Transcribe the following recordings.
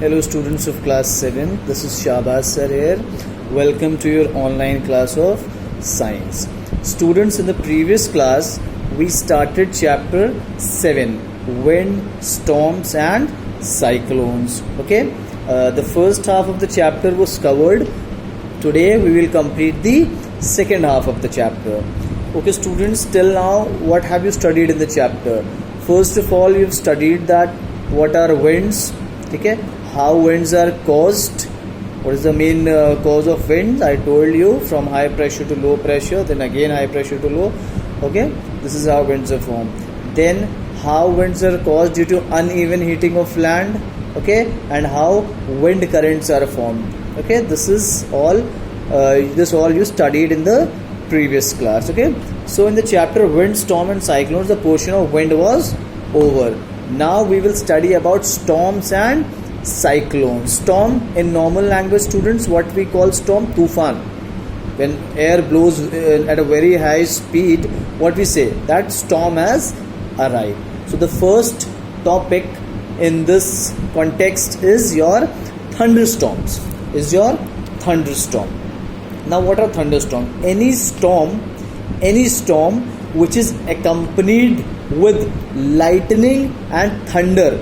Hello students of class 7, this is Shahbaz sir here. Welcome to your online class of science. Students, in the previous class we started chapter 7, wind, storms and cyclones. Okay, the first half of the chapter was covered. Today we will complete the second half of the chapter. Okay students, till now what have you studied in the chapter? First of all, you've studied that what are winds, okay, how winds are caused, what is the main cause of winds. I told you, from high pressure to low pressure, then again high pressure to low. Okay, this is how winds are formed. Then how winds are caused due to uneven heating of land, okay, and how wind currents are formed. Okay, this is all you studied in the previous class. Okay, so in the chapter wind, storm and cyclones, the portion of wind was over. Now we will study about storms and cyclones. Storm, in normal language students, what we call storm, tufan. When air blows at a very high speed, what we say, that storm has arrived. So the first topic in this context is your thunderstorms. Now what are thunderstorms? Any storm which is accompanied with lightning and thunder.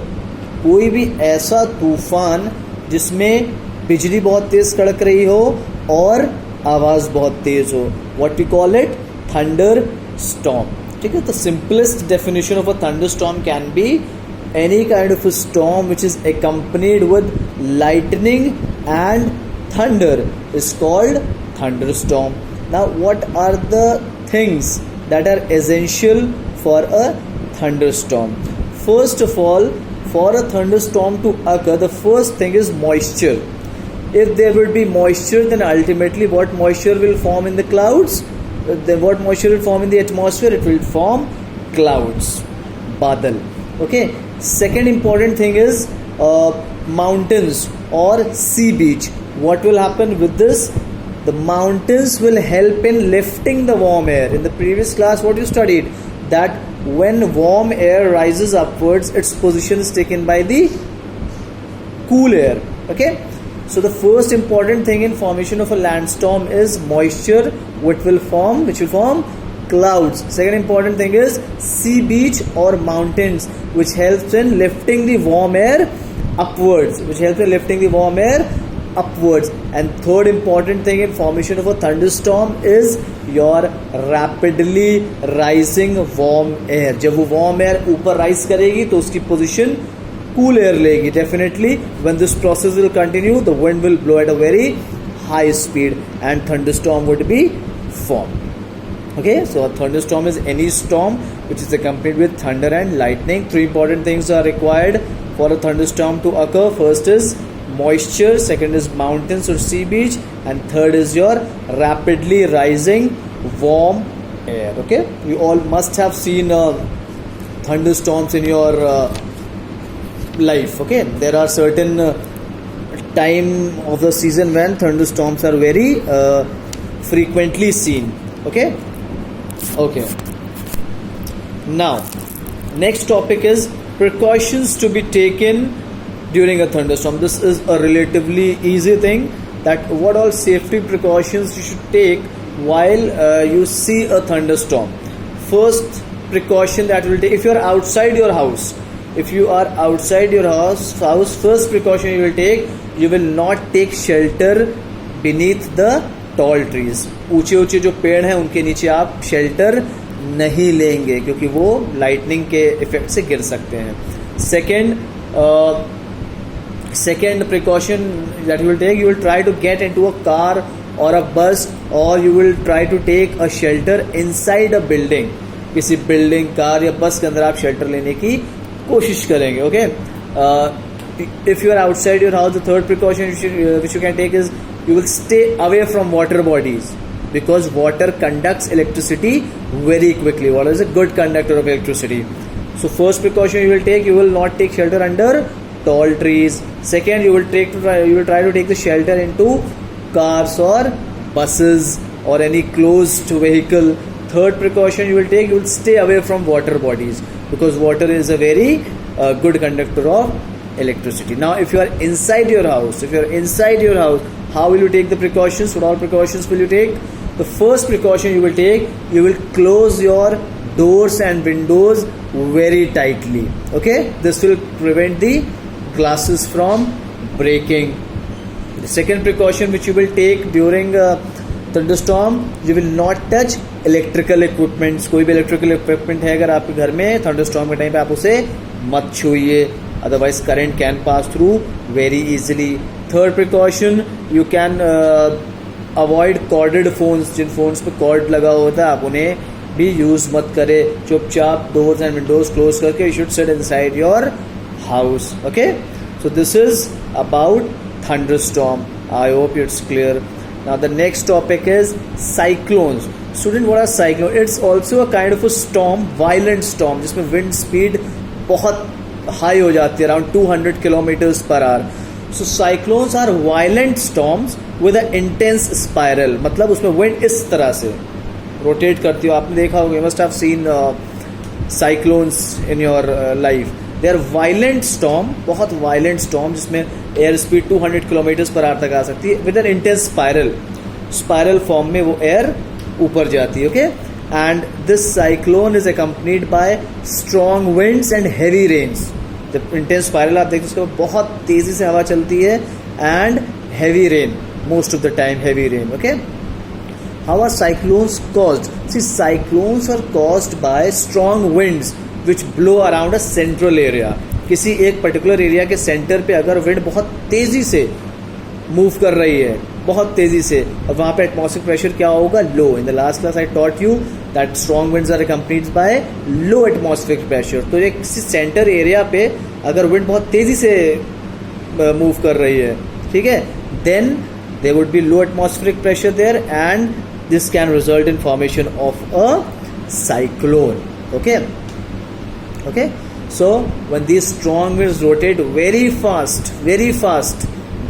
कोई भी ऐसा तूफान जिसमें बिजली बहुत तेज कड़क रही हो और आवाज़ बहुत तेज हो, what we call it, thunderstorm. ठीक है, the simplest definition of a thunderstorm can be any kind of a storm which is accompanied with lightning and thunder is called thunderstorm. Now what are the things that are essential for a thunderstorm? First of all, for a thunderstorm to occur, the first thing is moisture. If there will be moisture, then ultimately what moisture will form in the clouds? Then what moisture will form in the atmosphere? It will form clouds, badal. Okay. Second important thing is mountains or sea beach. What will happen with this? The mountains will help in lifting the warm air. In the previous class, what you studied? That when warm air rises upwards, its position is taken by the cool air. Okay? So the first important thing in formation of a landstorm is moisture, which will form clouds. Second important thing is sea beach or mountains, which helps in lifting the warm air upwards. And third important thing in formation of a thunderstorm is your rapidly rising warm air. जब वो warm air ऊपर rise करेगी तो उसकी position cool air लेगी. Definitely when this process will continue, the wind will blow at a very high speed and thunderstorm would be formed. Okay, so a thunderstorm is any storm which is accompanied with thunder and lightning. Three important things are required for a thunderstorm to occur. First is moisture, second is mountains or sea beach, and third is your rapidly rising warm air. Okay, you all must have seen thunderstorms in your life. Okay, there are certain time of the season when thunderstorms are very frequently seen. Okay. Now next topic is precautions to be taken during a thunderstorm. This is a relatively easy thing, that what all safety precautions you should take while you see a thunderstorm. First precaution that you will take, if you are outside your house, first precaution you will take, you will not take shelter beneath the tall trees. ऊंचे जो पेड़ हैं उनके नीचे आप shelter नहीं लेंगे क्योंकि वो lightning के effect से गिर सकते हैं. Second precaution that you will take, you will try to get into a car or a bus, or you will try to take a shelter inside a building. किसी building, car या bus के अंदर आप shelter लेने की कोशिश करेंगे. Okay, if you are outside your house, the third precaution which you can take is you will stay away from water bodies, because water conducts electricity very quickly. Water is a good conductor of electricity. So first precaution you will take, you will not take shelter under tall trees. Second, you will try to take the shelter into cars or buses or any closed vehicle. Third precaution you will take, you will stay away from water bodies, because water is a very good conductor of electricity. Now if you are inside your house, how will you take the precautions? What all precautions will you take? The first precaution you will take, you will close your doors and windows very tightly. Okay, this will prevent the glasses from breaking. The second precaution which you will take during thunderstorm, you will not touch electrical equipments. कोई भी electrical equipment है अगर आपके घर में thunderstorm के time पे, आप उसे मत छूइए, otherwise current can pass through very easily. Third precaution, you can avoid corded phones. जिन फोन्स पे कॉर्ड लगा होता है आप उन्हें भी यूज़ मत करें. चुपचाप डोर्स एंड विंडोज क्लोज करके you should seat inside your house. Okay, so this is about thunderstorm. I hope it's clear. Now the next topic is cyclones. Student, what are cyclones? It's also a kind of a storm, violent storm, जिसमें wind speed बहुत high हो जाती है, around 200 kilometers per hour. So cyclones are violent storms with an intense spiral. मतलब उसमें wind इस तरह से rotate करती हो. आपने देखा होगा, you must have seen cyclones in your life. They are violent storm, बहुत violent storm जिसमें air speed 200 kilometers per hour तक आ सकती है, with an intense spiral form में वो air ऊपर जाती है. Okay, and this cyclone is accompanied by strong winds and heavy rains. जब intense spiral आप देखते हो उसके बहुत तेजी से हवा चलती है, and heavy rain, most of the time heavy rain. Okay, how are cyclones caused? See, cyclones are caused by strong winds which blow around a central area. किसी एक पर्टिकुलर एरिया के सेंटर पे अगर विंड बहुत तेज़ी से move कर रही है, बहुत तेज़ी से, और वहाँ पे एटमॉस्फेरिक प्रेशर क्या होगा? Low. In the last class I taught you that strong winds are accompanied by low atmospheric pressure. तो ये किसी सेंटर एरिया पे अगर विंड बहुत तेज़ी से मूव कर रही है, ठीक है, then there would be low atmospheric pressure there and this can result in formation of a cyclone. Okay, so when these strong winds rotate very fast,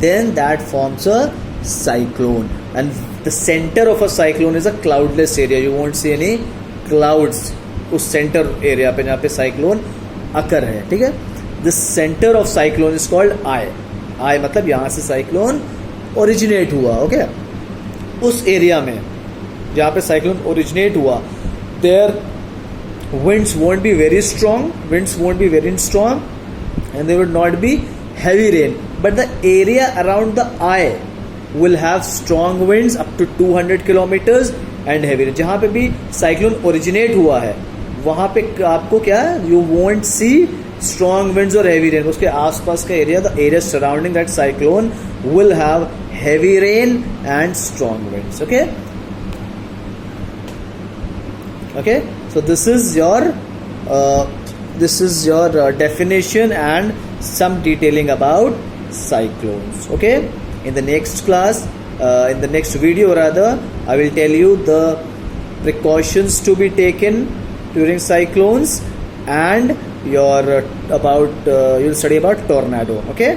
then that forms a cyclone. And the center of a cyclone is a cloudless area. You won't see any clouds उस center area पे जहाँ पे cyclone occur है. ठीक है, the center of cyclone is called eye मतलब यहाँ से cyclone originate हुआ. Okay, उस area में जहाँ पे cyclone originate हुआ, there winds won't be very strong, and there would not be heavy rain, but the area around the eye will have strong winds up to 200 kilometers and heavy rain. जहाँ पे भी cyclone originate हुआ है वहाँ पे आपको क्या, you won't see strong winds or heavy rain. उसके आसपास का area, the area surrounding that cyclone will have heavy rain and strong winds. Okay, so this is your definition and some detailing about cyclones. Okay, in the next class, in the next video rather, I will tell you the precautions to be taken during cyclones and you'll study about tornado. Okay.